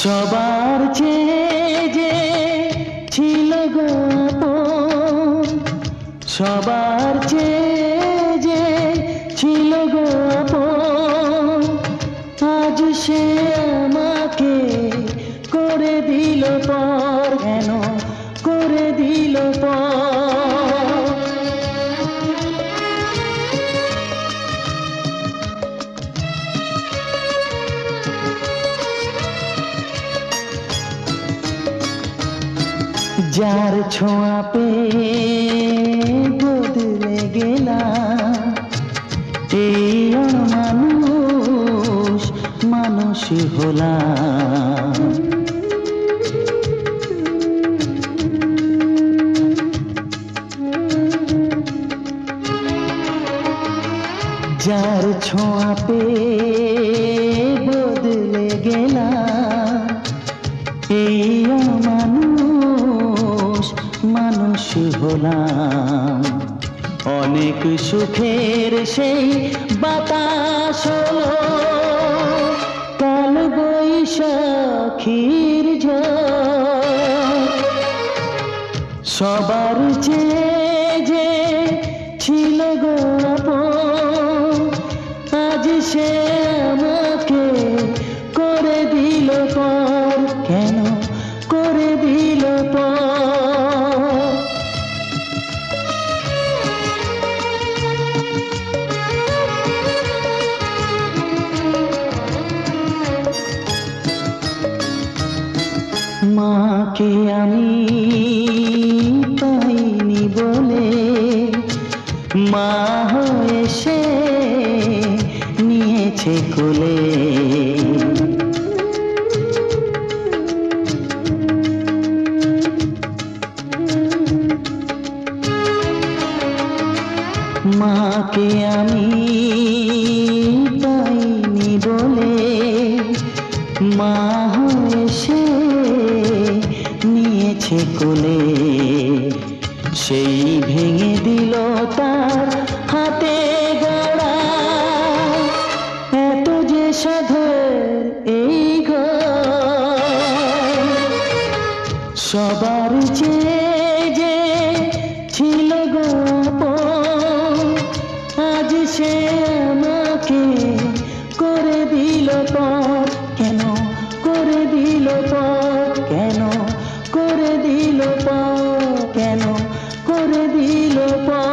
সবার চেয়ে যে ছিল গো আপন, সবার চেয়ে যে ছিল গো আপন, আজ সে আমাকে করে দিল পর। কেন করে দিল পর? যার ছোঁয়া পেয়ে বদলে গেলাম, এই অমানুষ মানুষ হলাম। যার ছোঁয়া পেয়ে বদলে গেলাম, এই অমানুষ মানুষ হলাম। অনেক সুখের সেই বাতাস হলো কাল বৈশাখীর ঝড়। সবার চেয়ে যে ছিল গো আপন, আজ সে আমাকে করে দিল পর। কেন করে দিল পর? মাকে আমি পাইনি বলে মা হয়ে সে নিয়েছে কোলে। মাকে আমি পাইনি বলে মা হয়ে সে নিয়েছে কোলে। সেই ভেঙে দিল তার হাতে গড়া এত যে সাধের এই ঘর। সবার চেয়ে যে ছিল গো আপন, আজ সে আমাকে করে দিল পর। কেন করে দিল পর? কেন করে দিল পর? কেন করে দিল পর?